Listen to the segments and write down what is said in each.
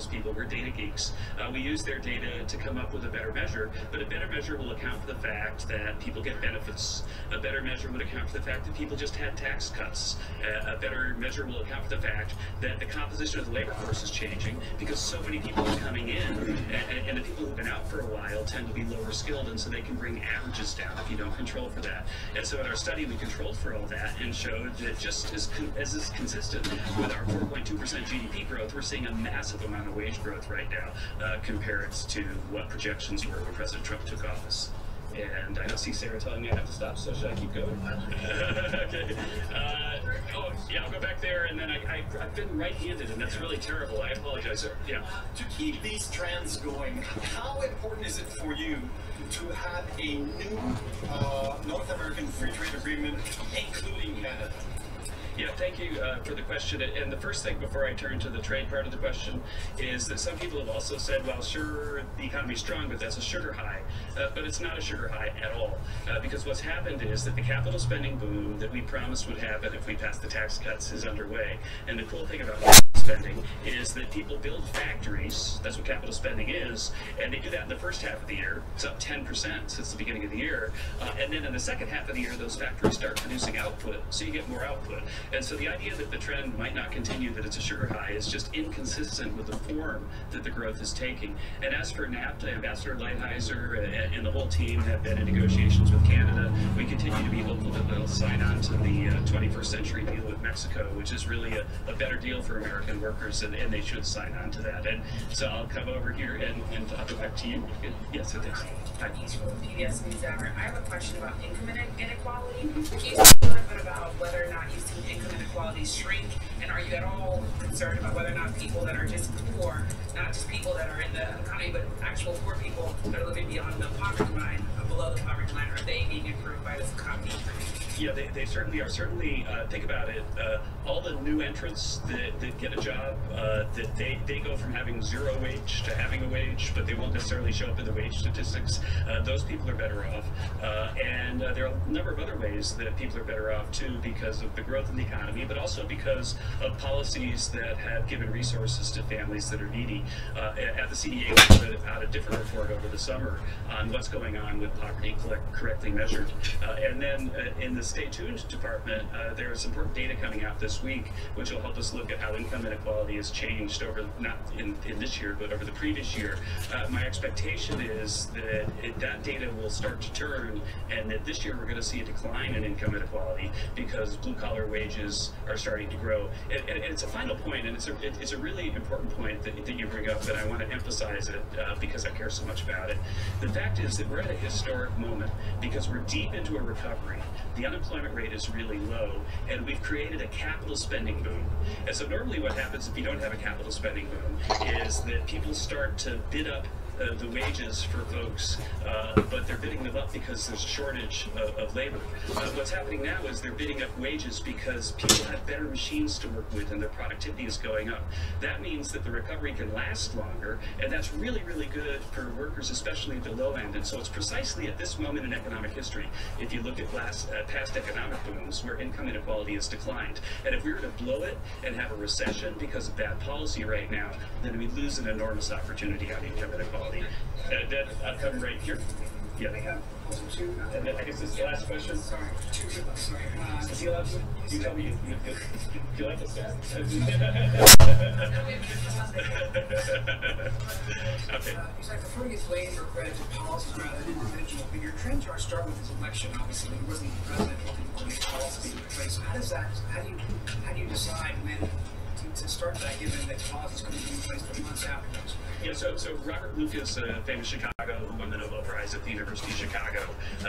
those people. We're data geeks. We use their data to come up with a better measure, but a better measure will account for the fact that people get benefits. A better measure would account for the fact that people just had tax cuts. A better measure will account for the fact that the composition of the labor force is changing because so many people are coming in, and the people who've been out for a while tend to be lower skilled, and so they can bring averages down if you don't control for that. And so in our study, we controlled for all that and showed that just as is consistent with our 4.2% GDP growth, we're seeing a massive amount of wage growth right now compared to what projections were when President Trump took office. And I don't see Sarah telling me I have to stop, so should I keep going? Okay. Oh, yeah, I'll go back there, and then I've been right-handed, and that's really terrible. I apologize, sir. Yeah. To keep these trends going, how important is it for you to have a new North American Free Trade Agreement, including Canada? Yeah, thank you for the question. And the first thing before I turn to the trade part of the question is that some people have also said, well, sure, the economy's strong, but that's a sugar high. But it's not a sugar high at all. Because what's happened is that the capital spending boom that we promised would happen if we passed the tax cuts is underway. And the cool thing about spending is that people build factories. That's what capital spending is. And they do that in the first half of the year. It's up 10% since the beginning of the year. And then in the second half of the year, those factories start producing output. So you get more output. And so the idea that the trend might not continue, that it's a sugar high, is just inconsistent with the form that the growth is taking. And as for NAFTA, Ambassador Lighthizer and the whole team have been in negotiations with Canada. We continue to be hopeful that they'll sign on to the 21st century deal with Mexico, which is really a better deal for American workers, and they should sign on to that. And so I'll come over here and I'll go back to you. Yes, it is. Hi. PBS NewsHour. I have a question about income inequality. Can you talk a little bit about whether or not you've seen income inequality shrink, and are you at all concerned about whether or not people that are just poor, not just people that are in the economy, but actual poor people that are living beyond the poverty line, below the poverty line, are they being improved by this economy? Yeah, they certainly are. Certainly, think about it. All the new entrants that get a job, that they go from having zero wage to having a wage, but they won't necessarily show up in the wage statistics. Those people are better off. And there are a number of other ways that people are better off, too, because of the growth in the economy, but also because of policies that have given resources to families that are needy. At the CDA, we put out a different report over the summer on what's going on with poverty correctly measured. And then in the Stay Tuned department, there's important data coming out this week, which will help us look at how income inequality has changed over, not in this year, but over the previous year. My expectation is that that data will start to turn, and that this year we're going to see a decline in income inequality because blue-collar wages are starting to grow. And it's a final point, and it's a really important point that you bring up, and I want to emphasize it because I care so much about it. The fact is that we're at a historic moment because we're deep into a recovery. The unemployment rate is really low, and we've created a capital spending boom. And so normally what happens if you don't have a capital spending boom is that people start to bid up the wages for folks, but they're bidding them up because there's a shortage of labor. What's happening now is they're bidding up wages because people have better machines to work with and their productivity is going up. That means that the recovery can last longer, and that's really, really good for workers, especially at the low end. And so it's precisely at this moment in economic history, if you look at past economic booms, where income inequality has declined. And if we were to blow it and have a recession because of bad policy right now, then we lose an enormous opportunity on income inequality. Then I'll come right here. Yeah. And then I guess this is the last question. Sorry. Is he allowed to? You tell me you like this guy? Okay. He's like prefer to give blame or credit to policies rather than individual. But your trend chart start with this election. Obviously, he wasn't the president when these policies being in place. So how do you decide when to start that, given that policies could be in place for months afterwards? Yeah, so Robert Lucas, famous Chicago, who won the Nobel Prize at the University of Chicago,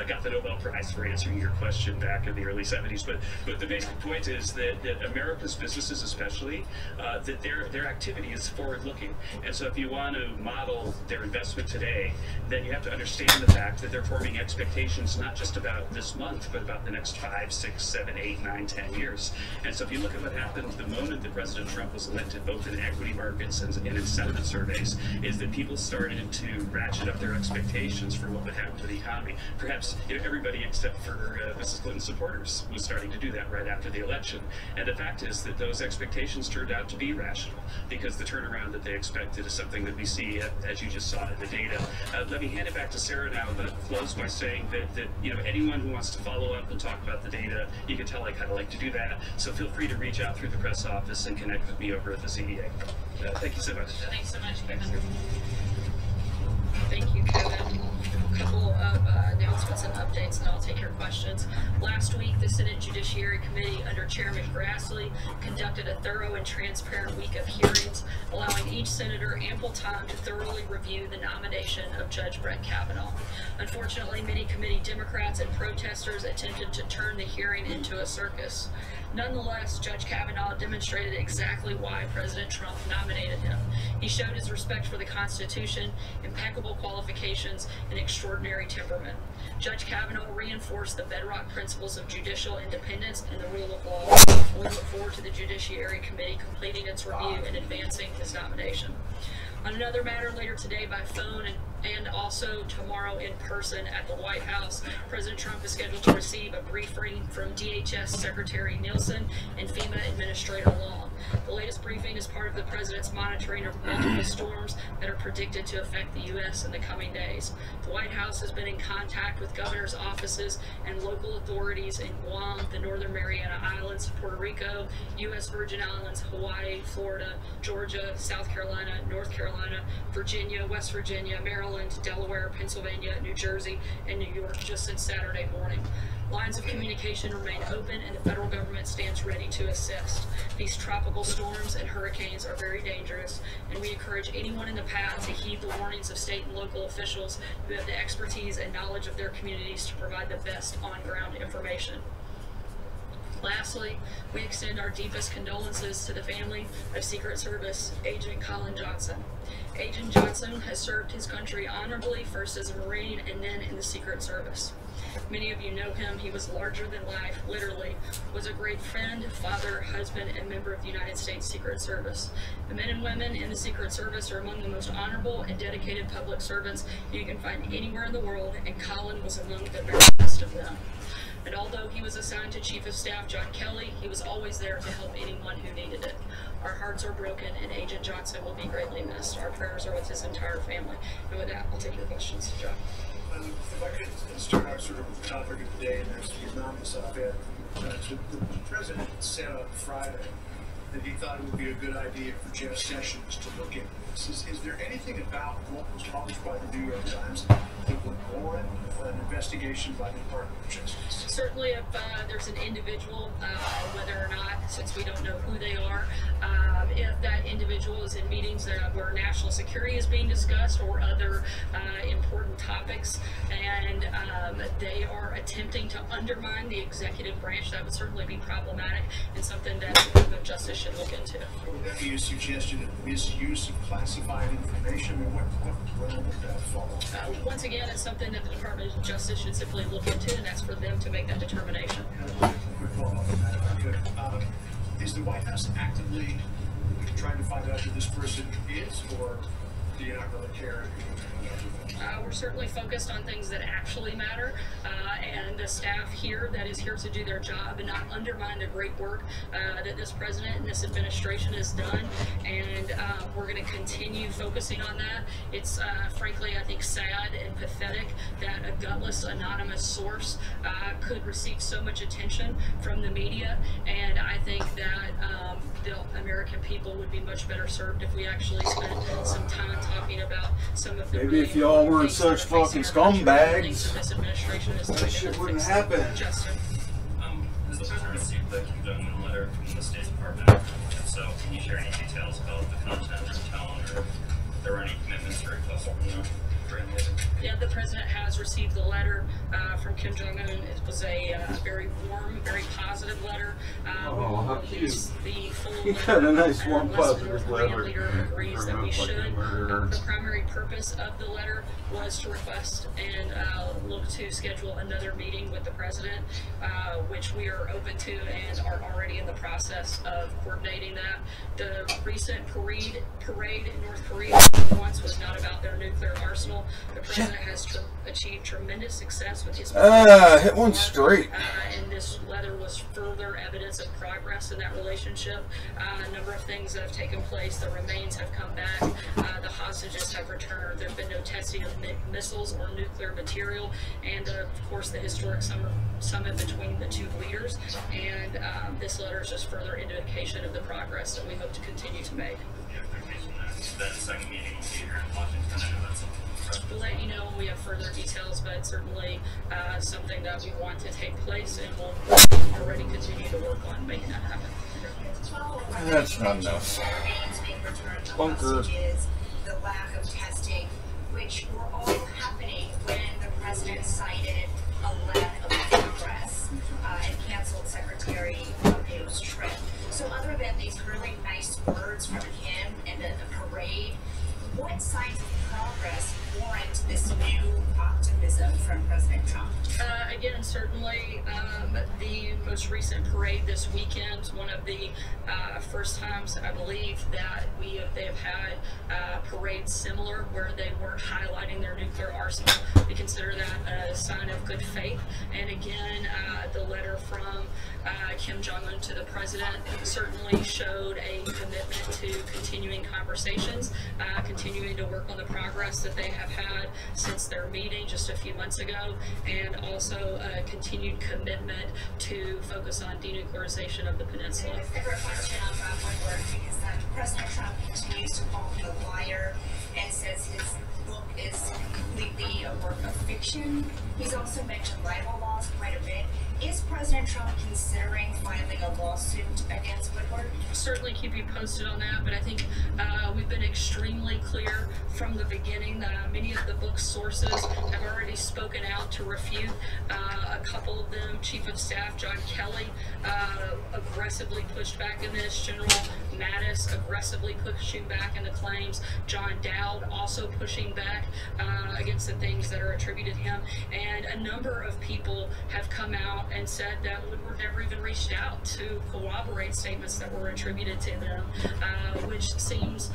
got the Nobel Prize for answering your question back in the early 70s. But the basic point is that America's businesses, especially, that their activity is forward-looking. And so if you want to model their investment today, then you have to understand the fact that they're forming expectations not just about this month, but about the next 5, 6, 7, 8, 9, 10 years. And so if you look at what happened the moment that President Trump was elected, both in equity markets and in sentiment surveys, is that people started to ratchet up their expectations for what would happen to the economy. Perhaps everybody except for Mrs. Clinton's supporters was starting to do that right after the election. And the fact is that those expectations turned out to be rational, because the turnaround that they expected is something that we see, as you just saw in the data. Let me hand it back to Sarah now, but close by saying that anyone who wants to follow up and talk about the data, you can tell I kind of like to do that. So feel free to reach out through the press office and connect with me over at the CEA. Thank you so much. Thanks so much, Kevin. Thank you, Kevin. A couple of announcements and updates, and I'll take your questions. Last week, the Senate Judiciary Committee, under Chairman Grassley, conducted a thorough and transparent week of hearings, allowing each senator ample time to thoroughly review the nomination of Judge Brett Kavanaugh. Unfortunately, many committee Democrats and protesters attempted to turn the hearing into a circus. Nonetheless, Judge Kavanaugh demonstrated exactly why President Trump nominated him. He showed his respect for the Constitution, impeccable qualifications, and extraordinary temperament. Judge Kavanaugh reinforced the bedrock principles of judicial independence and the rule of law. We look forward to the Judiciary Committee completing its review and advancing his nomination. On another matter, later today by phone and also tomorrow in person at the White House, President Trump is scheduled to receive a briefing from DHS Secretary Nielsen and FEMA Administrator Long. The latest briefing is part of the president's monitoring of multiple storms that are predicted to affect the U.S. in the coming days. The White House has been in contact with governors' offices and local authorities in Guam, the Northern Mariana Islands, Puerto Rico, U.S. Virgin Islands, Hawaii, Florida, Georgia, South Carolina, North Carolina, Virginia, West Virginia, Maryland, Delaware, Pennsylvania, New Jersey, and New York just since Saturday morning. Lines of communication remain open, and the federal government stands ready to assist. These tropical storms and hurricanes are very dangerous, and we encourage anyone in the path to heed the warnings of state and local officials who have the expertise and knowledge of their communities to provide the best on-ground information. Lastly, we extend our deepest condolences to the family of Secret Service Agent Colin Johnson. Agent Johnson has served his country honorably, first as a Marine and then in the Secret Service. Many of you know him. He was larger than life, literally, was a great friend, father, husband, and member of the United States Secret Service. The men and women in the Secret Service are among the most honorable and dedicated public servants you can find anywhere in the world, and Colin was among the very best of them. And although he was assigned to Chief of Staff John Kelly, he was always there to help anyone who needed it. Our hearts are broken, and Agent Johnson will be greatly missed. Our prayers are with his entire family. And with that, I'll take your questions, John. If I could start out sort of with the topic of the day, and there's the anonymous op-ed. The president said on Friday that he thought it would be a good idea for Jeff Sessions to look into this. Is there anything about what was published by the New York Times that would warrant an investigation by the Department of Justice? Certainly, if there's an individual, whether or not, since we don't know who they are, if that individual is in meetings where national security is being discussed or other important topics, and they are attempting to undermine the executive branch, that would certainly be problematic and something that the Department of Justice should look into. Would that be a suggestion of misuse of classified information, or what would that fall? Once again, it's something that the Department of Justice should simply look into, and that's for them to make that determination. Quick follow-up on that, if I could. Is the White House actively trying to find out who this person is, or do you not really care? We're certainly focused on things that actually matter, and the staff here that is here to do their job and not undermine the great work that this president and this administration has done, and we're going to continue focusing on that. It's frankly, I think, sad and pathetic that a gutless anonymous source could receive so much attention from the media, and I think that the American people would be much better served if we actually spent some time talking about some of the maybe if y'all weren't such fucking scumbags, this administration is that shit wouldn't happen. Justin. Has the president received the Kim Jong-un letter from the State Department? If so, can you share any details about the content or tone, or if there were any commitments or requests from them during the meeting? Yeah, the president has received the letter from Kim Jong-un. It was a very warm, very positive letter. Oh, how cute. The full He got a nice warm, unless the positive North Korean letter. leader agrees that we should. Murderer. The primary purpose of the letter was to request and look to schedule another meeting with the president, which we are open to and are already in the process of coordinating that. The recent parade in North Korea once was not about their nuclear arsenal. The president has achieved tremendous success with his hit one straight. And this letter was further evidence of progress in that relationship. A number of things that have taken place. The remains have come back. The hostages have returned. There's been no testing of missiles or nuclear material, and of course the historic summit between the two leaders. And this letter is just further indication of the progress that we hope to continue to make. That second meeting will be here in Washington. I know that's We'll let you know when we have further details, but certainly something that we want to take place, and we'll already continue to work on making that happen. That's not enough. Bunker. The lack of testing, which were all happening when the president cited a lack of progress and canceled Secretary Pompeo's trip. So other than these really nice words from him and the parade, what signs of progress warrant this new optimism from President Trump? Again, certainly the most recent parade this weekend, one of the first times I believe that they have had parades similar where they weren't highlighting their nuclear arsenal. We consider that a sign of good faith. And again, the letter from Kim Jong-un to the president certainly showed a commitment to continuing conversations, continuing to work on the progress that they have had since their meeting just a few months ago, and also a continued commitment to focus on denuclearization of the peninsula. A separate question on one word, because President Trump continues to call him a liar and says his book is completely a work of fiction. He's also mentioned libel laws quite a bit. Is President Trump considering filing a lawsuit against Woodward? Certainly keep you posted on that, but I think we've been extremely clear from the beginning that many of the book's sources have already spoken out to refute. A couple of them, Chief of Staff John Kelly, aggressively pushed back in this. General Mattis aggressively pushing back in the claims. John Dowd also pushing back against the things that are attributed to him. And a number of people have come out and said that Woodward never even reached out to corroborate statements that were attributed to them, which seems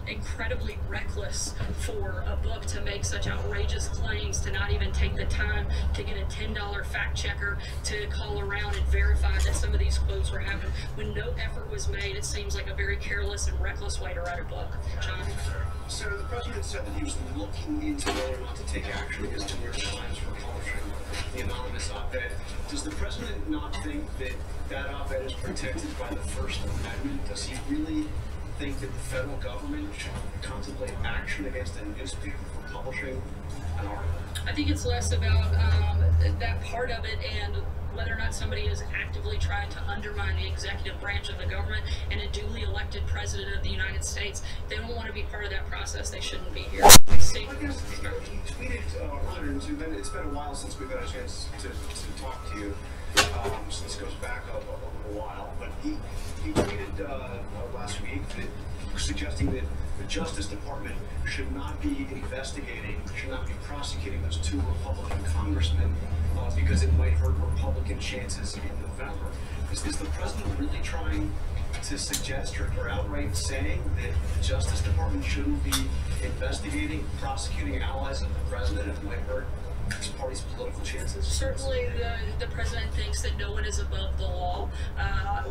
incredibly reckless for a book to make such outrageous claims, to not even take the time to get a $10 fact checker to call around and verify that some of these quotes were happening. When no effort was made, it seems like a very careless and reckless way to write a book. John? Senator, the president said that he was looking into whether or not to take action against New York Times for publishing the anonymous op-ed. Does the president not think that that op-ed is protected by the First Amendment? Does he really think that the federal government should contemplate action against a newspaper for publishing an article? I think it's less about that part of it and whether or not somebody is actively trying to undermine the executive branch of the government and a duly elected president of the United States. If they don't want to be part of that process, they shouldn't be here. I guess he tweeted earlier, it's been a while since we've had a chance to talk to you. So this goes back a little while, but he tweeted last week suggesting that the Justice Department should not be investigating, should not be prosecuting those two Republican congressmen because it might hurt Republican chances in November. Is the president really trying to suggest or outright saying that the Justice Department shouldn't be investigating, prosecuting allies of the president if it might hurt his party's political chances? Certainly the president thinks that no one is above the law.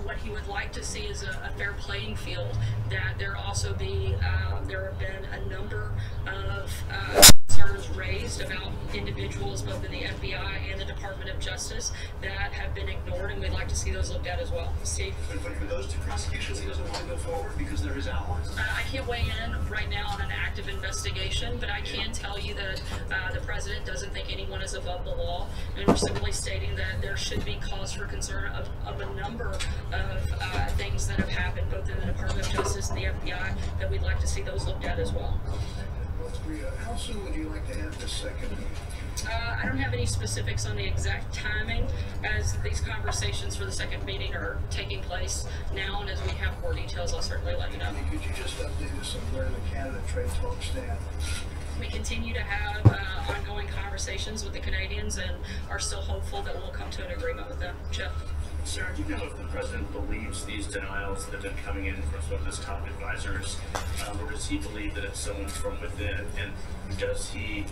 What he would like to see is a fair playing field, that there also be, there have been a number of concerns raised about individuals both in the FBI and the Department of Justice that have been ignored, and we'd like to see those looked at as well. Steve? But for those two prosecutions, he doesn't want to go forward because they're his allies? I can't weigh in right now on an active investigation, but I can tell you that the president doesn't think anyone is above the law, and we're simply stating that there should be cause for concern of a number of things that have happened both in the Department of Justice and the FBI that we'd like to see those looked at as well. How soon would you like to have this second meeting? I don't have any specifics on the exact timing, as these conversations for the second meeting are taking place now, and as we have more details, I'll certainly let you know. Could you just update us on where the Canada trade talks stand? We continue to have ongoing conversations with the Canadians and are still hopeful that we'll come to an agreement with them. Jeff? Sarah, do you know if the president believes these denials that have been coming in from some of his top advisors, or does he believe that it's someone from within? And does he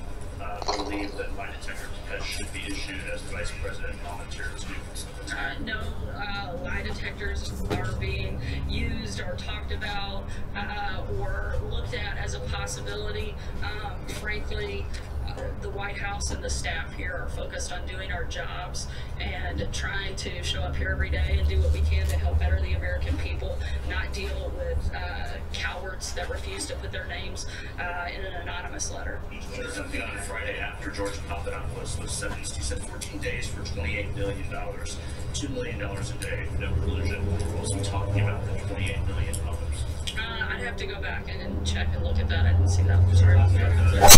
believe that lie detector tests should be issued as the vice president volunteers do? No lie detectors are being used or talked about or looked at as a possibility. Frankly, the White House and the staff here are focused on doing our jobs and trying to show up here every day and do what we can to help better the American people, not deal with cowards that refuse to put their names in an anonymous letter. There's something on Friday after George Papadopoulos was sentenced. He said 14 days for $28 million, $2 million a day, no collusion. What was he talking about the $28 million? I'd have to go back and check and look at that. I didn't see that. Sorry.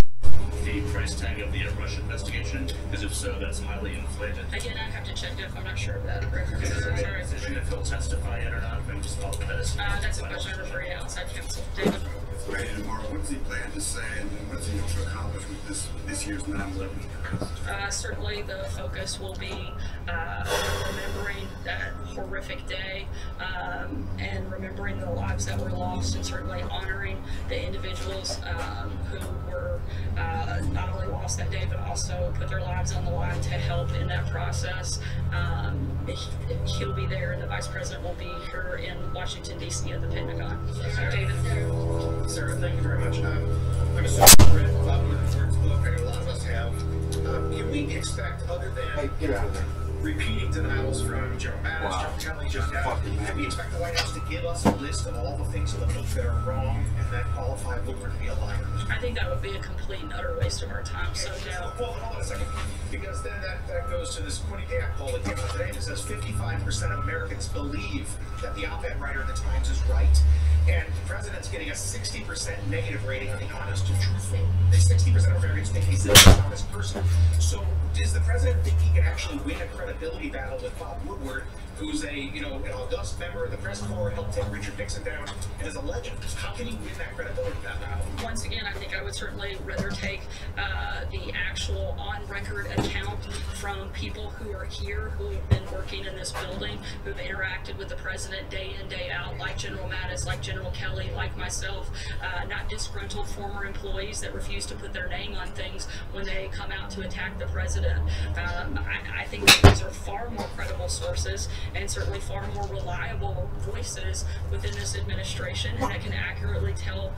The price tag of the Russian investigation? Because if so, that's highly inflated. Again, I'd have to check it if I'm not sure of that. Sorry. Decision if he'll testify yet or not. I'm just all this. That's a question I refer you outside counsel. David? Friday tomorrow, what's he plan to say and what's he hope to accomplish with this year's 9/11? Certainly the focus will be remembering that horrific day and remembering the lives that were lost, and certainly honoring the individuals who were not only lost that day but also put their lives on the line to help in that process. He'll be there, and the vice president will be here in Washington, D.C. at the Pentagon. David? Sarah, thank you very much. I'm assuming you read Bob Woodward's book, and a lot of us have. Can we expect, other than Get out of there. repeating denials from General Mattis, General Kelly, just now, can we expect the White House to give us a list of all the things in the book that are wrong and that qualify Woodward to be a liar? I think that would be a complete and utter waste of our time. So, yeah. Well, hold on a second. Because then that goes to this Quinnipiac poll that came out today that says 55% of Americans believe that the op-ed writer of the Times is right. And the president's getting a 60% negative rating on the honest and truthful. 60% of Americans think he's an honest person. So does the president think he can actually win a credibility battle with Bob Woodward, who's an august member of the press corps, helped take Richard Nixon down, and is a legend? How can he win that credibility battle? Once again, I think I would certainly rather take the actual on-record account from people who are here, who have been working in this building, who've interacted with the president day in, day out, like General Mattis, like General Kelly, like myself, not disgruntled former employees that refuse to put their name on things when they come out to attack the president. I think that these are far more credible sources and certainly far more reliable voices within this administration, and that can accurately tell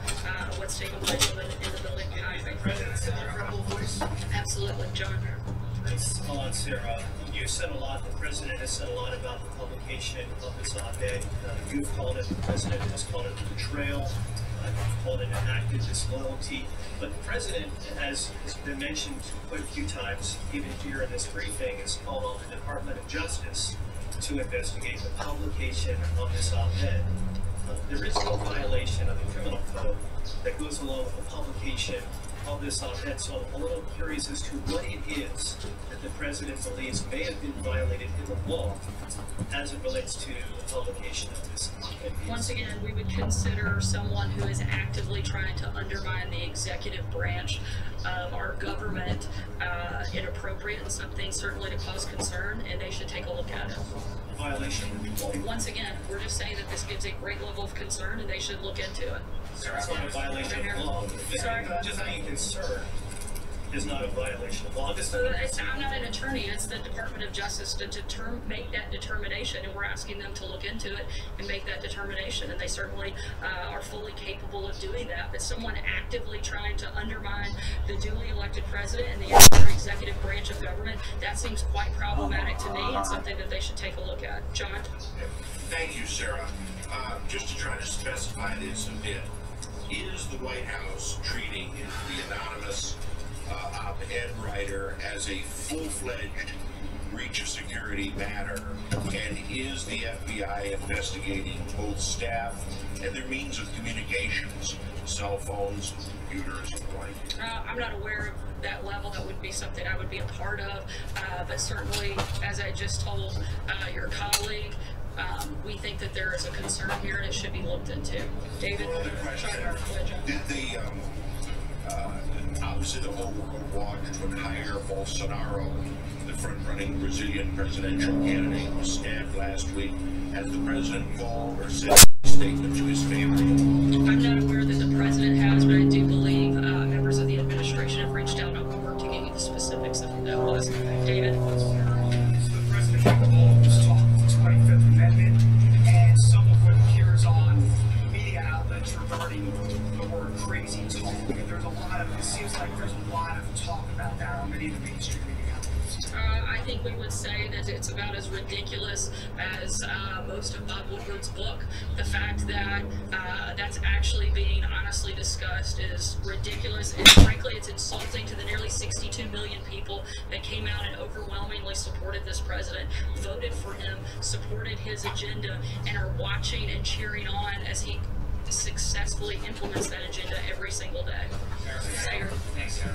what's taking place in the building behind me. President's still a credible voice? Absolutely, John. Thanks a lot, Sarah. You said a lot, the president has said a lot about the publication of this op-ed. You've called it, the president has called it a betrayal. You've called it an act of disloyalty. But the president, as has been mentioned quite a few times, even here in this briefing, has called on the Department of Justice to investigate the publication of this op-ed. There is no violation of the criminal code that goes along with the publication of this op-ed, so I'm a little curious as to what it is that the president believes may have been violated in the law as it relates to the publication of this op-ed. Once again, we would consider someone who is actively trying to undermine the executive branch of our government inappropriate and something certainly to cause concern, and they should take a look at it. Violation. Once again, we're just saying that this gives a great level of concern, and they should look into it. It's not a violation of law. Just being concerned is not a violation of law. I'm not an attorney. It's the Department of Justice to make that determination, and we're asking them to look into it and make that determination, and they certainly are fully capable of doing that. But someone actively trying to undermine the duly elected president and the entire executive branch of government, that seems quite problematic to me and something that they should take a look at. John? Thank you, Sarah. Just to try to specify this a bit, is the White House treating the anonymous op-ed writer as a full-fledged breach of security matter, and is the FBI investigating both staff and their means of communications, cell phones, computers, and the like? I'm not aware of that level. That would be something I would be a part of, but certainly, as I just told your colleague, we think that there is a concern here and it should be looked into. David? Another question. Did the Opposite of what we're watched when Jair Bolsonaro, the front-running Brazilian presidential candidate, was stabbed last week. Has the president called or sent a statement to his family? I'm not aware that the president has, but I do believe members of the administration have reached out. I'll work to get you the specifics of who that was. David? The president was talking the 25th Amendment, and some of what appears on media outlets regarding the word crazy talk. There's a lot of, it seems like there's a lot of talk about that on many of the mainstream media outlets. I think we would say that it's about as ridiculous as most of Bob Woodward's book. The fact that that's actually being honestly discussed is ridiculous, and frankly it's insulting to the nearly 62 million people that came out and overwhelmingly supported this president, voted for him, supported his agenda, and are watching and cheering on as he successfully implements that agenda every single day. Thanks, Sarah.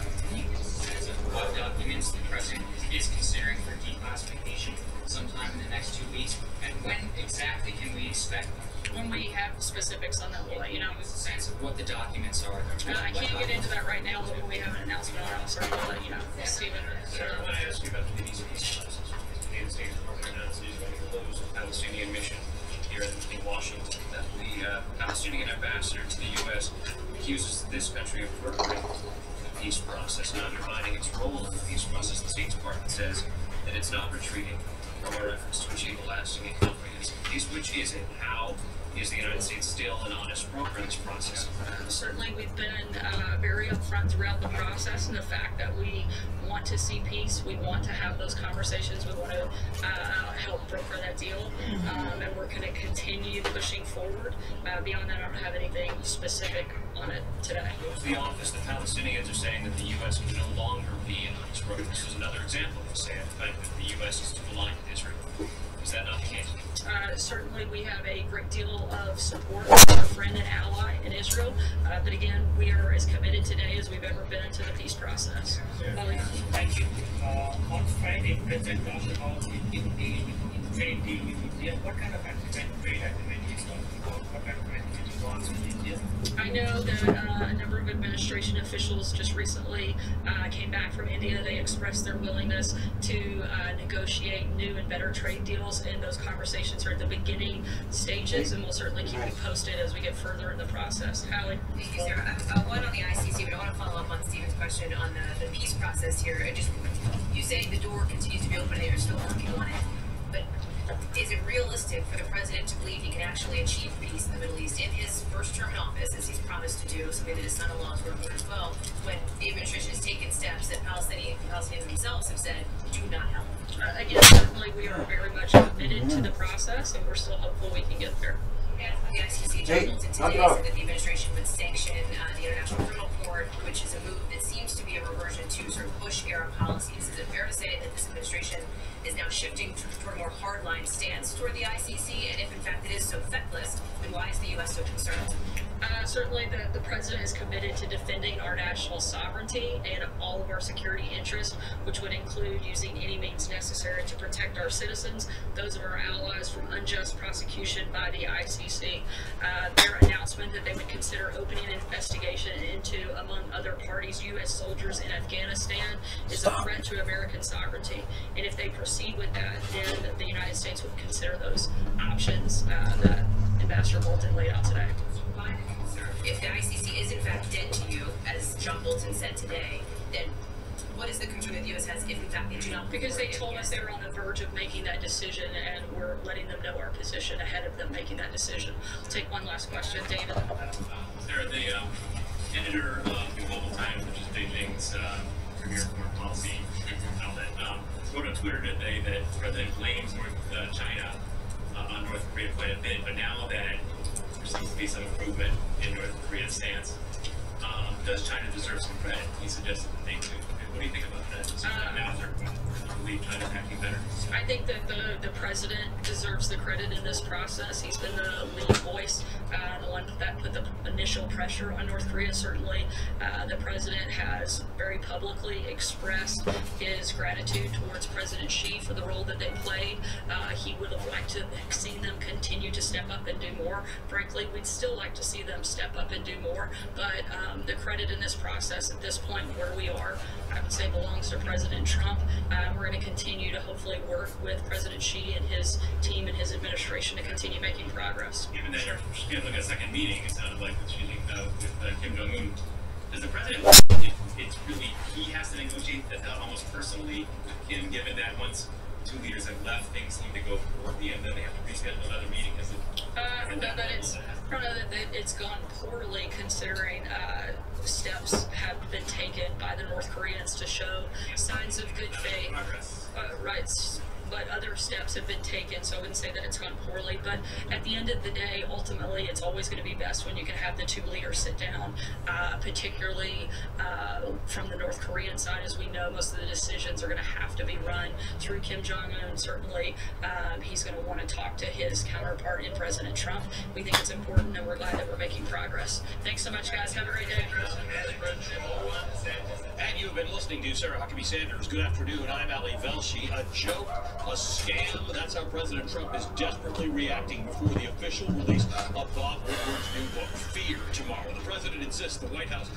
What documents the president is considering for declassification sometime in the next 2 weeks, and when exactly can we expect them? When we have specifics on that, we'll let you know. With a sense of what the documents are. I can't get into that right now, but when we have an announcement on it, I'll certainly let you know. Steven? Sarah, I want to ask you about the peace process. The United States Department announced it's going to close the Palestinian mission here in Washington. That the Palestinian ambassador to the U.S. accuses this country of furthering the peace process and undermining its role in the peace process. The State Department says that it's not retreating from our efforts to achieve a lasting and comprehensive peace. Which is it? How is the United States still an honest broker in this process? Certainly, we've been very upfront throughout the process, and the fact that we want to see peace, we want to have those conversations, we want to help broker that deal, and we're going to continue pushing forward. Beyond that, I don't have anything specific on it today. The office, the Palestinians are saying that the U.S. can no longer be an honest broker. This is another example of saying that the U.S. is too aligned with Israel. Is that not the case? Certainly, we have a great deal of support from our friend and ally in Israel, but again, we are as committed today as we've ever been into the peace process. Thank you. On Friday, President talked about the trade deal with India. What kind of trade agreement is talking about? What kind of agreement he wants with India? I know that a number of administration officials just recently came back from India. They expressed their willingness to negotiate new and better trade deals, and those conversations are at the beginning stages, and we'll certainly keep you posted as we get further in the process. Hallie? Thank you, Sarah. One on the ICC, but I want to follow up on Stephen's question on the peace process here. You say the door continues to be open and you're still working on it, but is it realistic for the president to believe he can actually achieve peace in the Middle East in his first term in office, as he's promised to do, something that his son-in-law is working on as well, when the administration has taken steps that Palestinians themselves have said do not help? Again, certainly we are very much committed to the process, and we're still hopeful we can get there. And the ICC judgment today said that the administration would sanction the International Criminal Court, which is a move that seems to be a reversion to sort of Bush-era policies. Is it fair to say that this administration is now shifting toward a more hardline stance toward the ICC? And if in fact it is so feckless, then why is the U.S. so concerned? Certainly the president is committed to defending our national sovereignty and all of our security interests, which would include using any means necessary to protect our citizens, those of our allies, from unjust prosecution by the ICC. Their announcement that they would consider opening an investigation into, among other parties, U.S. soldiers in Afghanistan is a threat to American sovereignty. And if they proceed with that, then the United States would consider those options that Ambassador Bolton laid out today. If the ICC is in fact dead to you, as John Bolton said today, then what is the concern that the U.S. has if in fact they do not? Because they told us they were on the verge of making that decision, and we're letting them know our position ahead of them making that decision. We'll take one last question, David. Sarah, the editor of the Global Times, which is Beijing's premier foreign policy outlet, wrote on Twitter today that the president blames China on North Korea quite a bit, but now that there seems to be some improvement in North Korea's stance, does China deserve some credit? He suggested that they do. What do you think about that? I think that the president deserves the credit in this process. He's been the lead voice, the one that put the initial pressure on North Korea. Certainly, the president has very publicly expressed his gratitude towards President Xi for the role that they played. He would have liked to have seen them continue to step up and do more. Frankly, we'd still like to see them step up and do more, but the credit in this process at this point where we are, I would say, belongs to President Trump. We're going to continue to hopefully work with President Xi and his team and his administration to continue making progress. Given that you're scheduling a second meeting, it sounded like with Kim Jong-un, does the president, it's really, he has to negotiate that almost personally with Kim, given that once two leaders have left, things seem to go poorly, and then they have to reschedule another meeting? I don't know that it's gone poorly, considering steps have been taken by the North Koreans to show signs of good faith. Right. But other steps have been taken, so I wouldn't say that it's gone poorly. But at the end of the day, ultimately, it's always going to be best when you can have the two leaders sit down, particularly from the North Korean side. As we know, most of the decisions are going to have to be run through Kim Jong-un. Certainly, he's going to want to talk to his counterpart in President Trump. We think it's important, and we're glad that we're making progress. Thanks so much, guys. Have a great day. And you've been listening to Sarah Huckabee Sanders. Good afternoon. I'm Ali Velshi. A joke, a scam. That's how President Trump is desperately reacting before the official release of Bob Woodward's new book, Fear, tomorrow. The president insists the White House